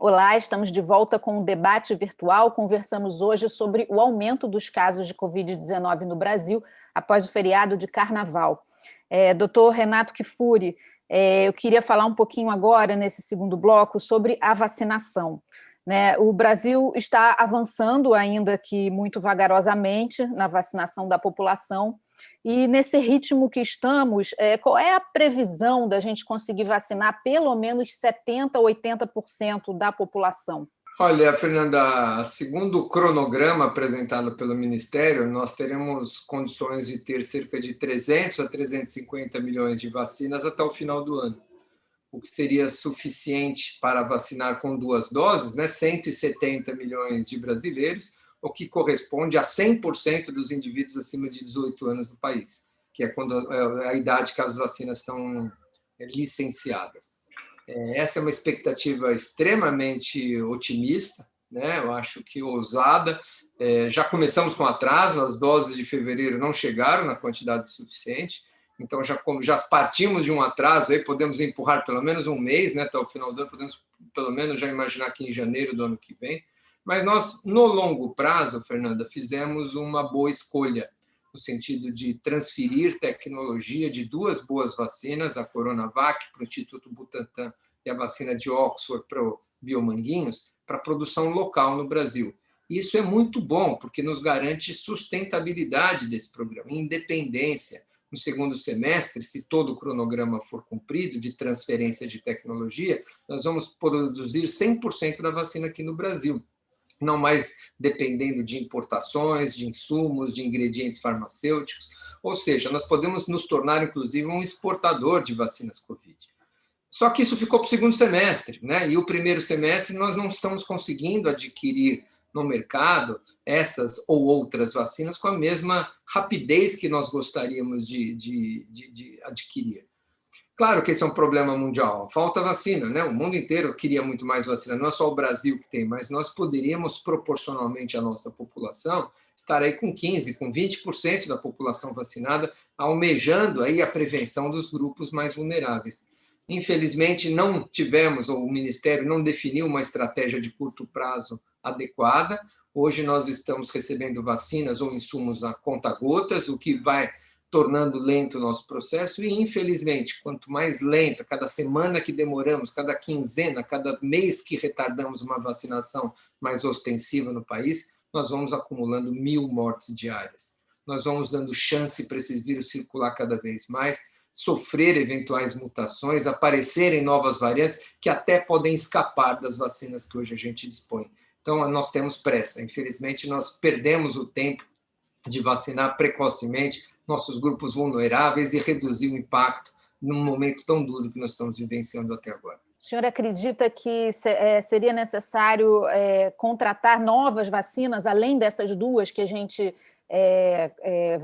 Olá, estamos de volta com o debate virtual. Conversamos hoje sobre o aumento dos casos de Covid-19 no Brasil após o feriado de Carnaval. Doutor Renato Kfouri, eu queria falar um pouquinho agora, nesse segundo bloco, sobre a vacinação. Né? O Brasil está avançando, ainda que muito vagarosamente, na vacinação da população. E nesse ritmo que estamos, qual é a previsão da gente conseguir vacinar pelo menos 70% a 80% da população? Olha, Fernanda, segundo o cronograma apresentado pelo Ministério, nós teremos condições de ter cerca de 300 a 350 milhões de vacinas até o final do ano, o que seria suficiente para vacinar com 2 doses, né, 170 milhões de brasileiros, o que corresponde a 100% dos indivíduos acima de 18 anos do país, que é quando a idade que as vacinas estão licenciadas. Essa é uma expectativa extremamente otimista, né? Eu acho que ousada. Já começamos com atraso, as doses de fevereiro não chegaram na quantidade suficiente, então já partimos de um atraso, aí podemos empurrar pelo menos um mês, né, até o final do ano, podemos pelo menos já imaginar que em janeiro do ano que vem, mas nós, no longo prazo, Fernanda, fizemos uma boa escolha, no sentido de transferir tecnologia de 2 boas vacinas, a Coronavac para o Instituto Butantan e a vacina de Oxford para o Biomanguinhos, para a produção local no Brasil. Isso é muito bom, porque nos garante sustentabilidade desse programa, independência. No segundo semestre, se todo o cronograma for cumprido de transferência de tecnologia, nós vamos produzir 100% da vacina aqui no Brasil, não mais dependendo de importações, de insumos, de ingredientes farmacêuticos, ou seja, nós podemos nos tornar, inclusive, um exportador de vacinas Covid. Só que isso ficou para o segundo semestre, né? E o primeiro semestre nós não estamos conseguindo adquirir no mercado essas ou outras vacinas com a mesma rapidez que nós gostaríamos de adquirir. Claro que esse é um problema mundial, falta vacina, né? O mundo inteiro queria muito mais vacina, não é só o Brasil que tem, mas nós poderíamos, proporcionalmente à nossa população, estar aí com 15%, com 20% da população vacinada, almejando aí a prevenção dos grupos mais vulneráveis. Infelizmente, não tivemos, ou o Ministério não definiu uma estratégia de curto prazo adequada. Hoje nós estamos recebendo vacinas ou insumos a conta-gotas, o que vai tornando lento o nosso processo, e, infelizmente, quanto mais lenta, cada semana que demoramos, cada quinzena, cada mês que retardamos uma vacinação mais ostensiva no país, nós vamos acumulando 1.000 mortes diárias. Nós vamos dando chance para esses vírus circular cada vez mais, sofrer eventuais mutações, aparecerem novas variantes que até podem escapar das vacinas que hoje a gente dispõe. Então, nós temos pressa. Infelizmente, nós perdemos o tempo de vacinar precocemente nossos grupos vulneráveis e reduzir o impacto num momento tão duro que nós estamos vivenciando até agora. O senhor acredita que seria necessário contratar novas vacinas, além dessas 2 que a gente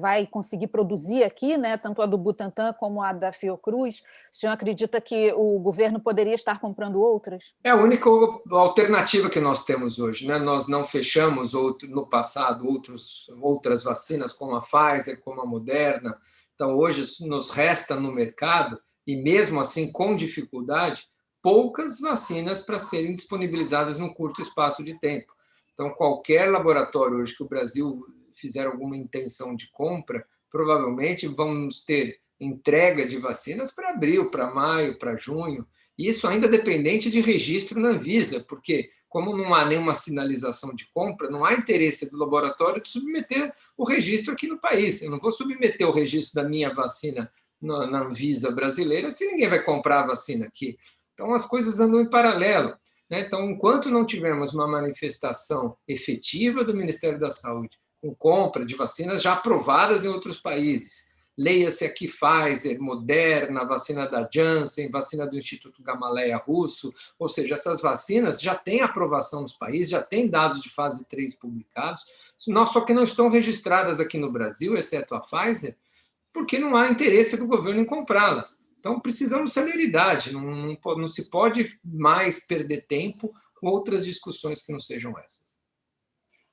vai conseguir produzir aqui, né? Tanto a do Butantan como a da Fiocruz? O senhor acredita que o governo poderia estar comprando outras? É a única alternativa que nós temos hoje, né? Nós não fechamos no passado outras vacinas, como a Pfizer, como a Moderna. Então, hoje nos resta no mercado, e mesmo assim com dificuldade, poucas vacinas para serem disponibilizadas num curto espaço de tempo. Então, qualquer laboratório hoje que o Brasil fizer alguma intenção de compra, provavelmente vamos ter entrega de vacinas para abril, para maio, para junho. Isso ainda dependente de registro na Anvisa, porque como não há nenhuma sinalização de compra, não há interesse do laboratório de submeter o registro aqui no país. Eu não vou submeter o registro da minha vacina na Anvisa brasileira se ninguém vai comprar a vacina aqui. Então, as coisas andam em paralelo, né? Então, enquanto não tivermos uma manifestação efetiva do Ministério da Saúde com compra de vacinas já aprovadas em outros países, leia-se aqui Pfizer, Moderna, vacina da Janssen, vacina do Instituto Gamaleya russo, ou seja, essas vacinas já têm aprovação nos países, já têm dados de fase 3 publicados, só que não estão registradas aqui no Brasil, exceto a Pfizer, porque não há interesse do governo em comprá-las. Então, precisamos de celeridade, não se pode mais perder tempo com outras discussões que não sejam essas.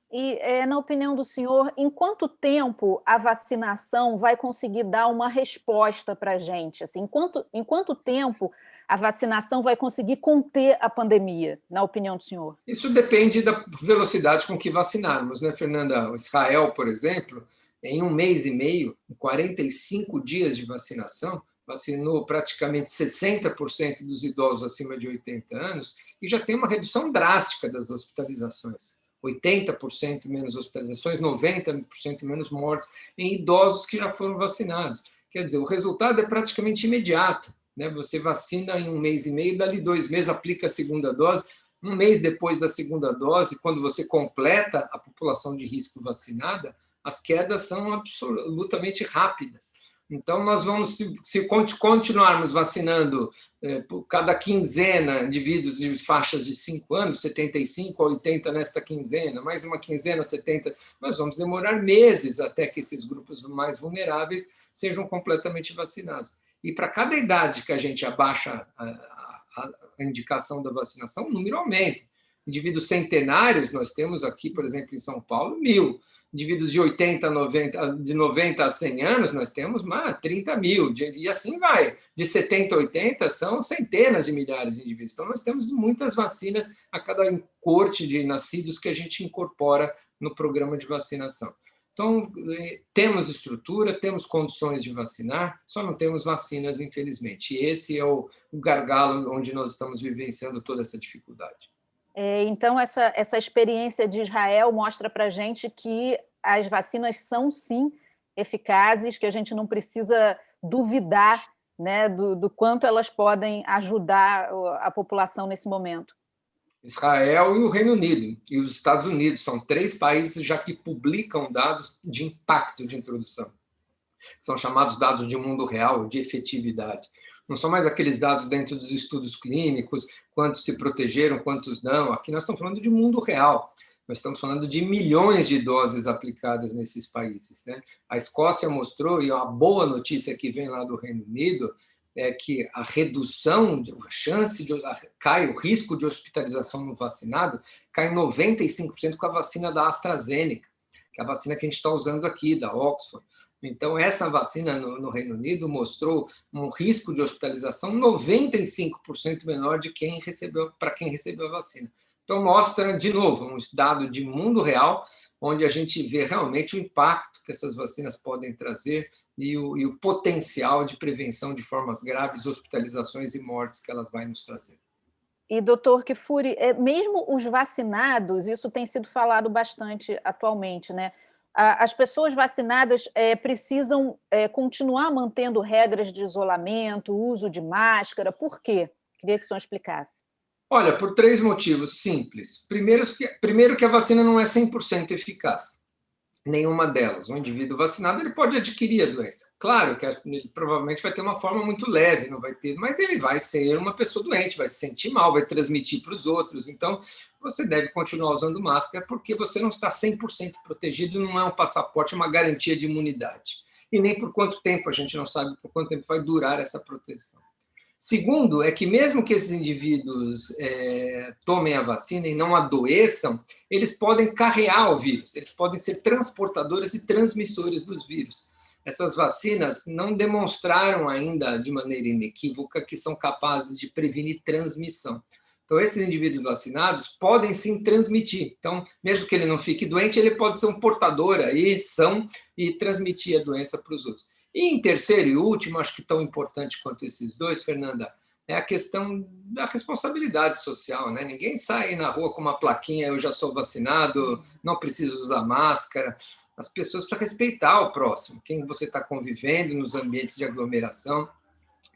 E, na opinião do senhor, em quanto tempo a vacinação vai conseguir dar uma resposta para a gente? Assim, em quanto tempo a vacinação vai conseguir conter a pandemia, na opinião do senhor? Isso depende da velocidade com que vacinarmos, né, Fernanda? O Israel, por exemplo, em 1 mês e meio, em 45 dias de vacinação, vacinou praticamente 60% dos idosos acima de 80 anos e já tem uma redução drástica das hospitalizações. 80% menos hospitalizações, 90% menos mortes em idosos que já foram vacinados. Quer dizer, o resultado é praticamente imediato, né? Você vacina em 1 mês e meio, dali 2 meses aplica a segunda dose. 1 mês depois da segunda dose, quando você completa a população de risco vacinada, as quedas são absolutamente rápidas. Então, nós vamos, se continuarmos vacinando por cada quinzena indivíduos de faixas de 5 anos, 75 a 80 nesta quinzena, mais uma quinzena, 70, nós vamos demorar meses até que esses grupos mais vulneráveis sejam completamente vacinados. E para cada idade que a gente abaixa a indicação da vacinação, o número aumenta. Indivíduos centenários, nós temos aqui, por exemplo, em São Paulo, 1.000. Indivíduos de 80, 90, de 90 a 100 anos, nós temos 30 mil. E assim vai. De 70 a 80, são centenas de milhares de indivíduos. Então, nós temos muitas vacinas a cada corte de nascidos que a gente incorpora no programa de vacinação. Então, temos estrutura, temos condições de vacinar, só não temos vacinas, infelizmente. E esse é o gargalo onde nós estamos vivenciando toda essa dificuldade. Então, essa experiência de Israel mostra para a gente que as vacinas são, sim, eficazes, que a gente não precisa duvidar, né, do quanto elas podem ajudar a população nesse momento. Israel e o Reino Unido e os Estados Unidos são 3 países já que publicam dados de impacto de introdução. São chamados dados de mundo real, de efetividade. Não são mais aqueles dados dentro dos estudos clínicos, quantos se protegeram, quantos não. Aqui nós estamos falando de mundo real. Nós estamos falando de milhões de doses aplicadas nesses países, né? A Escócia mostrou, e a boa notícia que vem lá do Reino Unido, é que a redução, a chance de cai, o risco de hospitalização no vacinado cai em 95% com a vacina da AstraZeneca, que é a vacina que a gente está usando aqui, da Oxford. Então, essa vacina no Reino Unido mostrou um risco de hospitalização 95% menor para quem recebeu a vacina. Então, mostra, de novo, um dado de mundo real, onde a gente vê realmente o impacto que essas vacinas podem trazer e o potencial de prevenção de formas graves, hospitalizações e mortes que elas vão nos trazer. E, doutor Kfouri, mesmo os vacinados, isso tem sido falado bastante atualmente, né? As pessoas vacinadas precisam continuar mantendo regras de isolamento, uso de máscara. Por quê? Queria que o senhor explicasse. Olha, por 3 motivos simples. Primeiro que a vacina não é 100% eficaz. Nenhuma delas. Um indivíduo vacinado ele pode adquirir a doença. Claro que ele provavelmente vai ter uma forma muito leve, não vai ter, mas ele vai ser uma pessoa doente, vai se sentir mal, vai transmitir para os outros. Então, você deve continuar usando máscara porque você não está 100% protegido, não é um passaporte, é uma garantia de imunidade. E nem por quanto tempo, a gente não sabe por quanto tempo vai durar essa proteção. Segundo, é que mesmo que esses indivíduos tomem a vacina e não adoeçam, eles podem carrear o vírus, eles podem ser transportadores e transmissores dos vírus. Essas vacinas não demonstraram ainda de maneira inequívoca que são capazes de prevenir transmissão. Então, esses indivíduos vacinados podem sim transmitir. Então, mesmo que ele não fique doente, ele pode ser um portador aí, e transmitir a doença para os outros. E em terceiro e último, acho que tão importante quanto esses dois, Fernanda, é a questão da responsabilidade social, né? Ninguém sai na rua com uma plaquinha, eu já sou vacinado, não preciso usar máscara. As pessoas precisam respeitar o próximo, quem você está convivendo nos ambientes de aglomeração,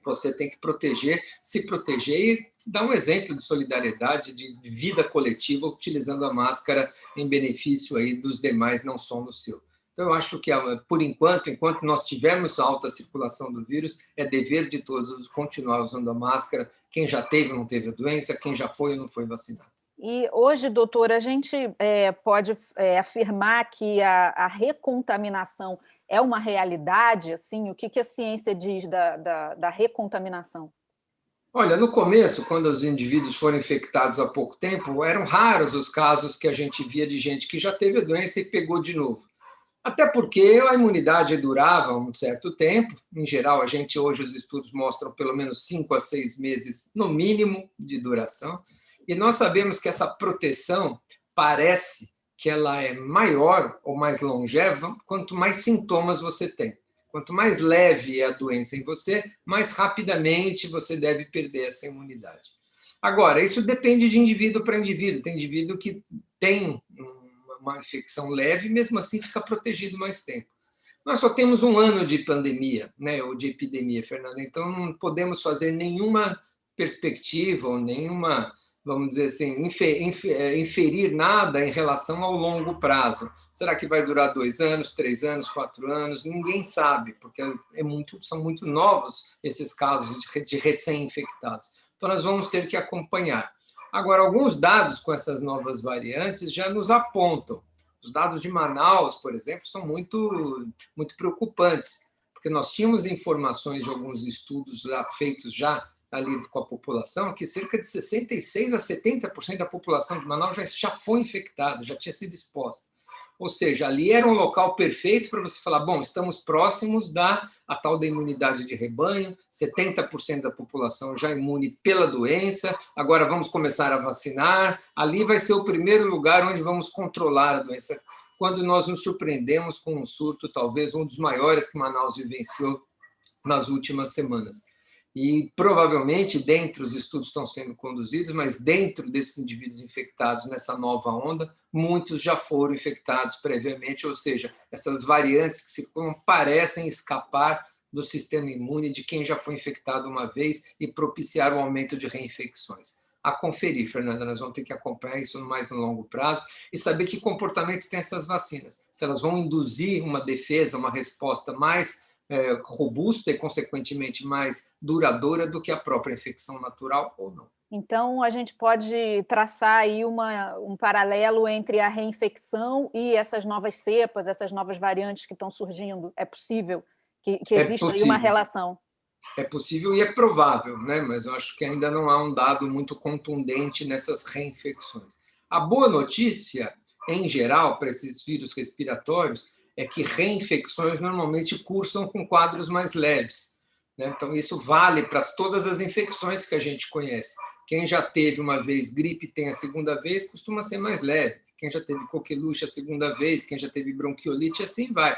você tem que proteger, se proteger e dar um exemplo de solidariedade, de vida coletiva, utilizando a máscara em benefício aí dos demais, não só no seu. Então, eu acho que, por enquanto nós tivermos alta circulação do vírus, é dever de todos continuar usando a máscara, quem já teve ou não teve a doença, quem já foi ou não foi vacinado. E hoje, doutor, a gente pode afirmar que a recontaminação é uma realidade? Assim, o que a ciência diz da recontaminação? Olha, no começo, quando os indivíduos foram infectados há pouco tempo, eram raros os casos que a gente via de gente que já teve a doença e pegou de novo. Até porque a imunidade durava um certo tempo. Em geral, hoje os estudos mostram pelo menos 5 a 6 meses, no mínimo, de duração. E nós sabemos que essa proteção parece que ela é maior ou mais longeva quanto mais sintomas você tem. Quanto mais leve é a doença em você, mais rapidamente você deve perder essa imunidade. Agora, isso depende de indivíduo para indivíduo. Tem indivíduo que tem uma infecção leve, mesmo assim fica protegido mais tempo. Nós só temos um ano de pandemia, né, ou de epidemia, Fernanda, então não podemos fazer nenhuma perspectiva ou nenhuma, vamos dizer assim, inferir nada em relação ao longo prazo. Será que vai durar 2 anos, 3 anos, 4 anos? Ninguém sabe, porque são muito novos esses casos de recém-infectados. Então, nós vamos ter que acompanhar. Agora, alguns dados com essas novas variantes já nos apontam. Os dados de Manaus, por exemplo, são muito preocupantes, porque nós tínhamos informações de alguns estudos feitos já ali com a população, que cerca de 66% a 70% da população de Manaus já foi infectada, já tinha sido exposta. Ou seja, ali era um local perfeito para você falar, bom, estamos próximos da tal da imunidade de rebanho, 70% da população já imune pela doença, agora vamos começar a vacinar, ali vai ser o primeiro lugar onde vamos controlar a doença, quando nós nos surpreendemos com um surto, talvez um dos maiores que Manaus vivenciou nas últimas semanas. E provavelmente, dentro, os estudos estão sendo conduzidos, mas dentro desses indivíduos infectados nessa nova onda, muitos já foram infectados previamente, ou seja, essas variantes que parecem escapar do sistema imune de quem já foi infectado uma vez e propiciar o aumento de reinfecções. A conferir, Fernanda, nós vamos ter que acompanhar isso mais no longo prazo e saber que comportamento tem essas vacinas. Se elas vão induzir uma defesa, uma resposta mais robusta e, consequentemente, mais duradoura do que a própria infecção natural ou não. Então, a gente pode traçar aí um paralelo entre a reinfecção e essas novas cepas, essas novas variantes que estão surgindo. É possível que exista aí uma relação? É possível e é provável, né? Mas eu acho que ainda não há um dado muito contundente nessas reinfecções. A boa notícia, em geral, para esses vírus respiratórios, é que reinfecções normalmente cursam com quadros mais leves, né? Então, isso vale para todas as infecções que a gente conhece. Quem já teve uma vez gripe tem a segunda vez, costuma ser mais leve. Quem já teve coqueluche a segunda vez, quem já teve bronquiolite, assim vai.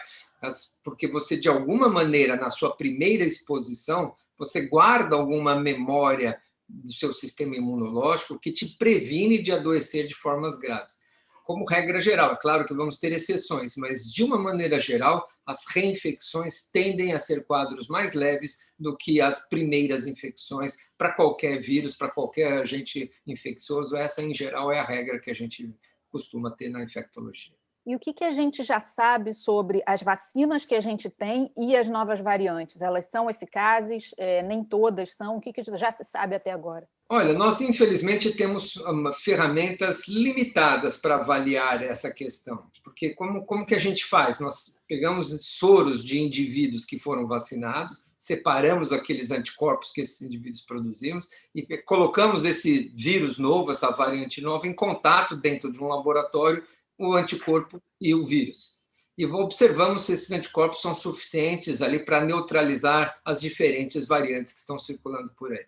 Porque você, de alguma maneira, na sua primeira exposição, você guarda alguma memória do seu sistema imunológico que te previne de adoecer de formas graves. Como regra geral, é claro que vamos ter exceções, mas, de uma maneira geral, as reinfecções tendem a ser quadros mais leves do que as primeiras infecções para qualquer vírus, para qualquer agente infeccioso. Essa, em geral, é a regra que a gente costuma ter na infectologia. E o que a gente já sabe sobre as vacinas que a gente tem e as novas variantes? Elas são eficazes? Nem todas são? O que já se sabe até agora? Olha, nós infelizmente temos ferramentas limitadas para avaliar essa questão, porque como que a gente faz? Nós pegamos soros de indivíduos que foram vacinados, separamos aqueles anticorpos que esses indivíduos produzimos e colocamos esse vírus novo, essa variante nova, em contato dentro de um laboratório, o anticorpo e o vírus. E observamos se esses anticorpos são suficientes ali para neutralizar as diferentes variantes que estão circulando por aí.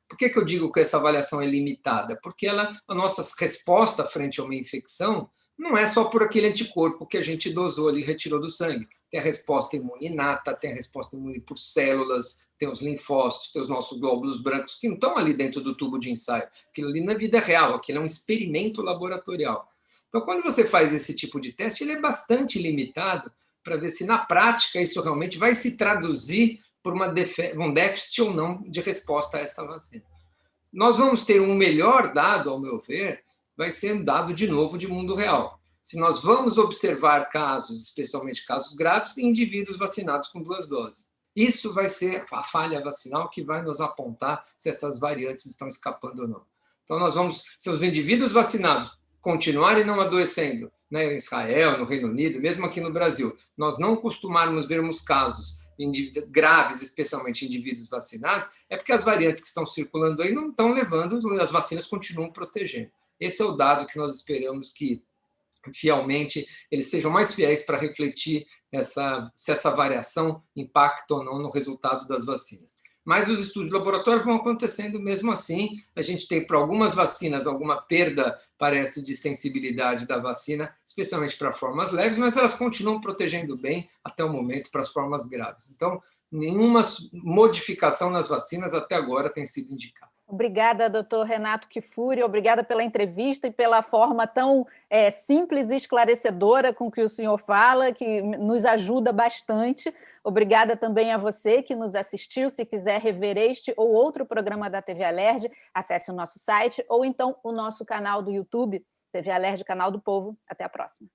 Por que eu digo que essa avaliação é limitada? Porque a nossa resposta frente a uma infecção não é só por aquele anticorpo que a gente dosou ali, retirou do sangue. Tem a resposta imune inata, tem a resposta imune por células, tem os linfócitos, tem os nossos glóbulos brancos, que não estão ali dentro do tubo de ensaio. Aquilo ali não é vida real, aquilo é um experimento laboratorial. Então, quando você faz esse tipo de teste, ele é bastante limitado para ver se, na prática, isso realmente vai se traduzir por um déficit ou não de resposta a essa vacina. Nós vamos ter um melhor dado, ao meu ver, vai ser um dado, de novo, de mundo real. Se nós vamos observar casos, especialmente casos graves, em indivíduos vacinados com 2 doses. Isso vai ser a falha vacinal que vai nos apontar se essas variantes estão escapando ou não. Então, nós vamos, se os indivíduos vacinados continuarem não adoecendo, né, em Israel, no Reino Unido, mesmo aqui no Brasil, nós não costumarmos vermos casos graves, especialmente indivíduos vacinados, é porque as variantes que estão circulando aí não estão levando, as vacinas continuam protegendo. Esse é o dado que nós esperamos que fielmente, eles sejam mais fiéis para refletir se essa variação impacta ou não no resultado das vacinas. Mas os estudos de laboratório vão acontecendo mesmo assim. A gente tem, para algumas vacinas, alguma perda, parece, de sensibilidade da vacina, especialmente para formas leves, mas elas continuam protegendo bem até o momento para as formas graves. Então, nenhuma modificação nas vacinas até agora tem sido indicada. Obrigada, doutor Renato Kifuri, obrigada pela entrevista e pela forma tão simples e esclarecedora com que o senhor fala, que nos ajuda bastante. Obrigada também a você que nos assistiu. Se quiser rever este ou outro programa da TV Alerj, acesse o nosso site ou então o nosso canal do YouTube, TV Alerj, Canal do Povo. Até a próxima.